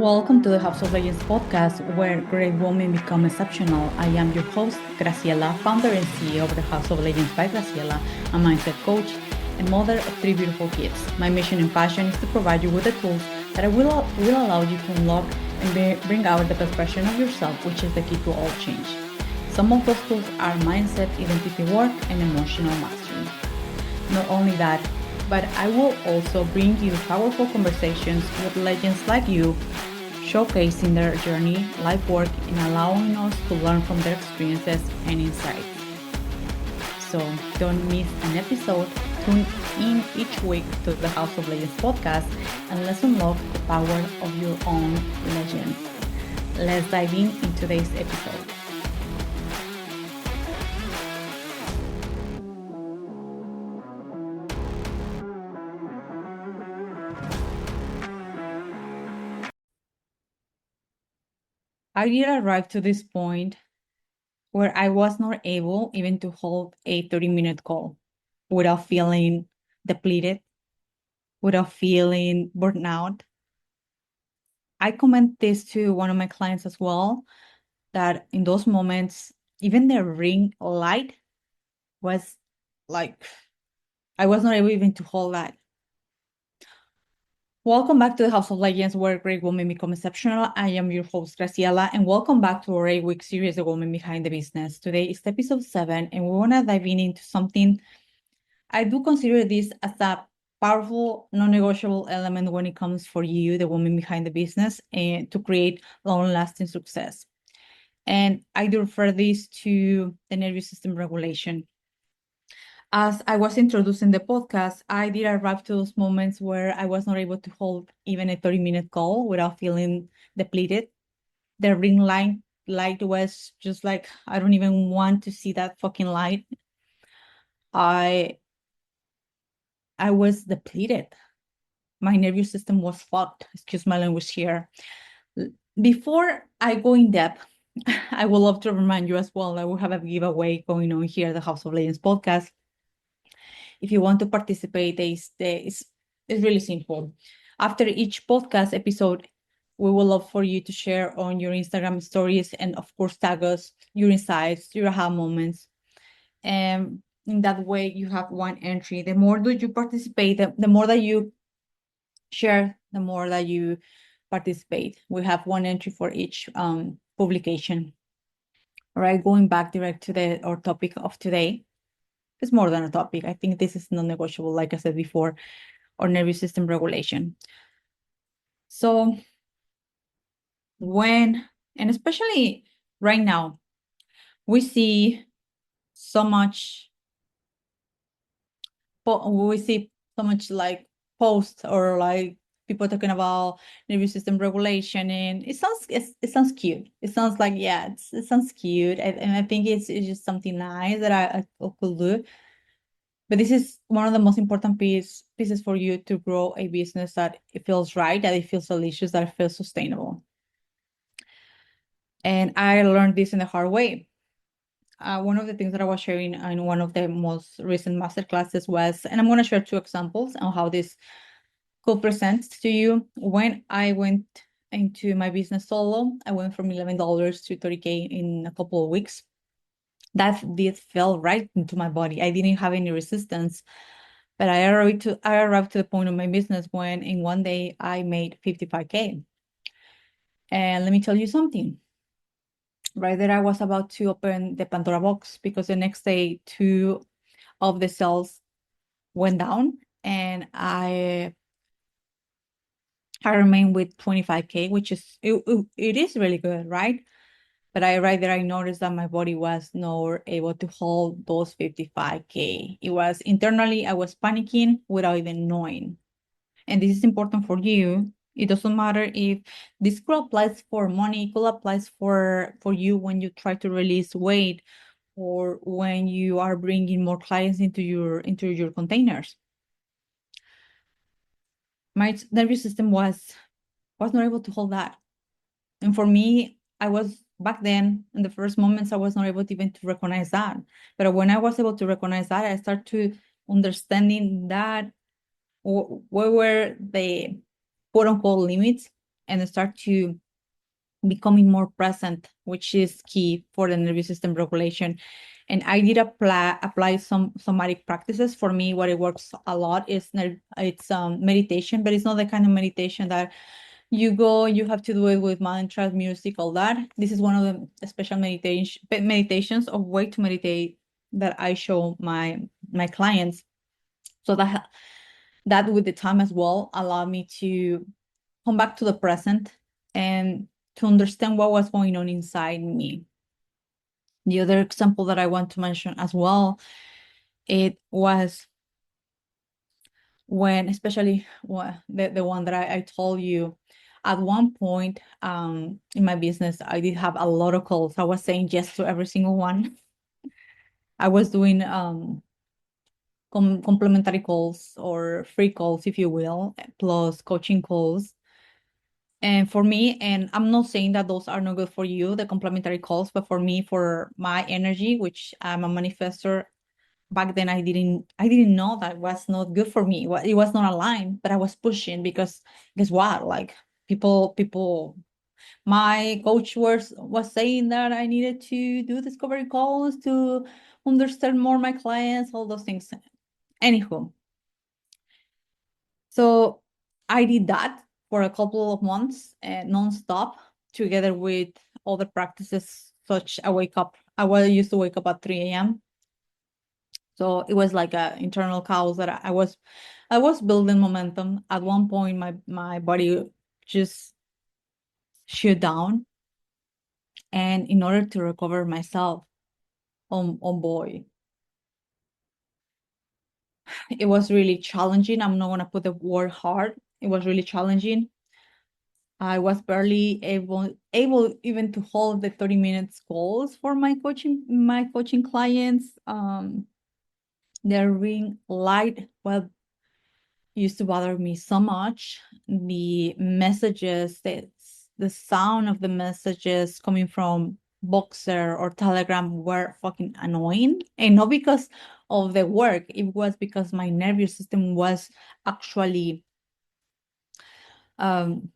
Welcome to the House of Legends podcast, where great women become exceptional. I am your host, Graciela, founder and CEO of the House of Legends by Graciela, a mindset coach and mother of 3 beautiful kids. My mission and passion is to provide you with the tools that will allow you to unlock and bring out the best version of yourself, which is the key to all change. Some of those tools are mindset, identity work, and emotional mastery. Not only that, but I will also bring you powerful conversations with legends like you, showcasing their journey, life work, and allowing us to learn from their experiences and insights. So don't miss an episode. Tune in each week to the House of Legends podcast and let's unlock the power of your own legend. Let's dive in today's episode. I did arrive to this point where I was not able even to hold a 30-minute call without feeling depleted, without feeling burnt out. I comment this to one of my clients as well, that in those moments, even the ring light was like, I was not able even to hold that. Welcome back to the House of Legends, where great women become exceptional. I am your host, Graciela, and welcome back to our 8-week series, The Woman Behind the Business. Today is episode 7, and we want to dive into something. I do consider this as a powerful, non-negotiable element when it comes for you, the woman behind the business, and to create long-lasting success. And I do refer this to the nervous system regulation. As I was introducing the podcast, I did arrive to those moments where I was not able to hold even a 30-minute call without feeling depleted. The ring light was just like, I don't even want to see that fucking light. I was depleted. My nervous system was fucked. Excuse my language here. Before I go in depth, I would love to remind you as well that we have a giveaway going on here at the House of Legends podcast. If you want to participate, it's really simple. After each podcast episode, we would love for you to share on your Instagram stories and, of course, tag us your insights, your aha moments. And in that way, you have one entry. The more that you participate, the more that you share, the more that you participate. We have one entry for each publication. All right, going back direct to our topic of today. It's more than a topic. I think this is non-negotiable, like I said before, or nervous system regulation. So and especially right now, we see so much like posts or like people talking about nervous system regulation, and it sounds cute. It sounds like, yeah, it sounds cute, and I think it's just something nice that I could do. But this is one of the most important pieces for you to grow a business that it feels right, that it feels delicious, that it feels sustainable. And I learned this in the hard way. One of the things that I was sharing in one of the most recent master classes was, and I'm going to share 2 examples on how this could present to you. When I went into my business solo, I went from $11 to $30K in a couple of weeks. That did fell right into my body. I didn't have any resistance, but I arrived to the point of my business when in one day I made 55K. And let me tell you something. Right there, I was about to open the Pandora box because the next day 2 of the sales went down, and I remained with 25K, which is it is really good, right? But right there, I noticed that my body was not able to hold those 55K. It was internally, I was panicking without even knowing. And this is important for you. It doesn't matter if this could apply for money, it could apply for you when you try to release weight or when you are bringing more clients into your containers. My nervous system was not able to hold that. And for me, I was back then in the first moments, I was not able to even to recognize that. But when I was able to recognize that, I started to understanding that where were the quote unquote limits and start to becoming more present, which is key for the nervous system regulation. And I did apply some somatic practices. For me, what it works a lot is it's meditation, but it's not the kind of meditation that you go, you have to do it with mantras, music, all that. This is one of the special meditations of way to meditate that I show my clients. So that with the time as well allowed me to come back to the present and to understand what was going on inside me. The other example that I want to mention as well, it was when, especially the one that I told you, at one point in my business, I did have a lot of calls. I was saying yes to every single one. I was doing complementary calls or free calls, if you will, plus coaching calls. And for me, and I'm not saying that those are not good for you, the complementary calls, but for me, for my energy, which I'm a manifestor, back then I didn't know that was not good for me. It was not aligned, but I was pushing because guess what? Like people my coach was saying that I needed to do discovery calls to understand more my clients, all those things. Anywho, so I did that for a couple of months nonstop, together with other practices such I used to wake up at 3 a.m. So it was like a internal chaos that I was building momentum. At one point, my body just shut down, and in order to recover myself, on boy, it was really challenging. I'm not gonna put the word hard. It was really challenging. I was barely able even to hold the 30 minutes calls for my coaching clients. Their ring light used to bother me so much. The messages, the sound of the messages coming from Boxer or Telegram were fucking annoying. And not because of the work, it was because my nervous system was actually um,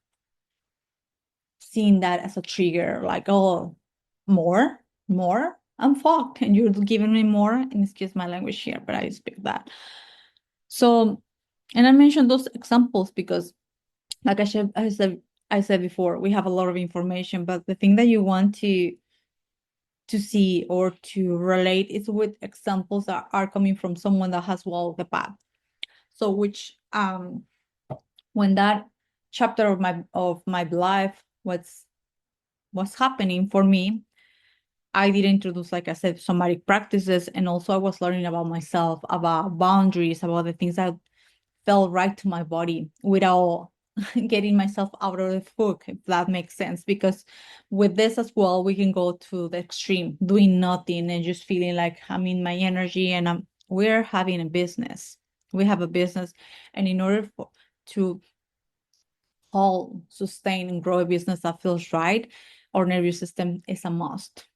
seeing that as a trigger, like, oh, more, I'm fucked, and you're giving me more. And excuse my language here, but I speak that. So, and I mentioned those examples because, like I said before, we have a lot of information, but the thing that you want to see or to relate is with examples that are coming from someone that has walked the path. So, which when that chapter of my life was happening for me, I did introduce, like I said, somatic practices, and also I was learning about myself, about boundaries, about the things that felt right to my body without getting myself out of the hook, if that makes sense. Because with this as well, we can go to the extreme, doing nothing and just feeling like I'm in my energy, and we're having a business. We have a business, and in order to hold, sustain, and grow a business that feels right, our nervous system is a must.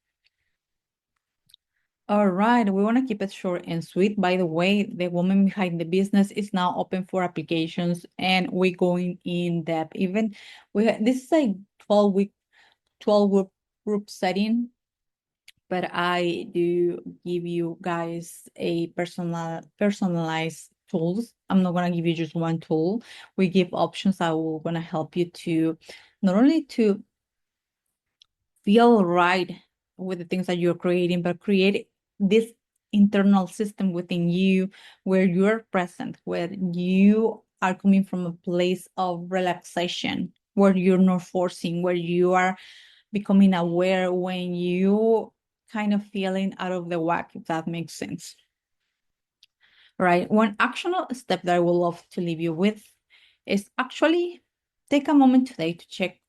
All right, we want to keep it short and sweet. By the way, the woman behind the business is now open for applications, and we're going in depth. Even this is a 12 group setting, but I do give you guys a personalized tools. I'm not gonna give you just one tool. We give options that will gonna help you to not only to feel right with the things that you're creating, but create this internal system within you where you're present, where you are coming from a place of relaxation, where you're not forcing, where you are becoming aware when you kind of feeling out of the whack, if that makes sense. Right. One actionable step that I would love to leave you with is actually take a moment today to check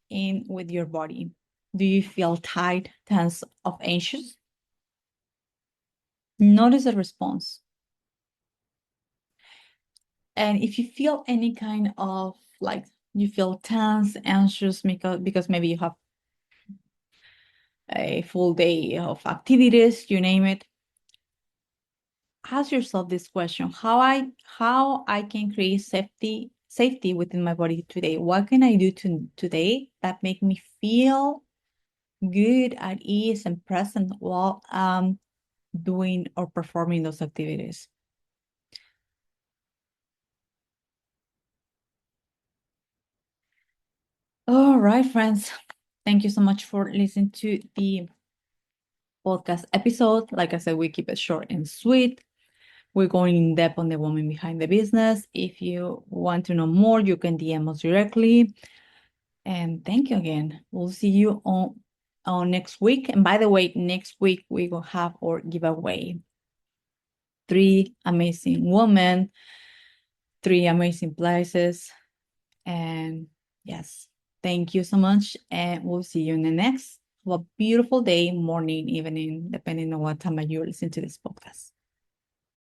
in with your body. Do you feel tight, tense, or anxious? Notice the response. And if you feel any kind of like you feel tense, anxious because maybe you have a full day of activities, you name it, ask yourself this question: how I can create safety within my body today? What can I do today that make me feel good, at ease, and present while doing or performing those activities? All right, friends. Thank you so much for listening to the podcast episode. Like I said, we keep it short and sweet. We're going in depth on the woman behind the business. If you want to know more, you can DM us directly. And thank you again. We'll see you on next week. And by the way, next week we will have our giveaway. 3 amazing women, 3 amazing places. And yes, thank you so much. And we'll see you in the next. Have a beautiful day, morning, evening, depending on what time you listen to this podcast.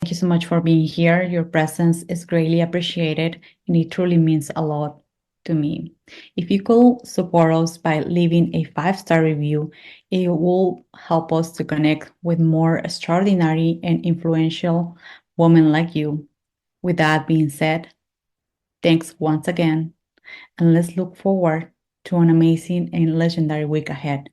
Thank you so much for being here. Your presence is greatly appreciated, and it truly means a lot to me. If you could support us by leaving a 5-star review, it will help us to connect with more extraordinary and influential women like you. With that being said, thanks once again, and let's look forward to an amazing and legendary week ahead.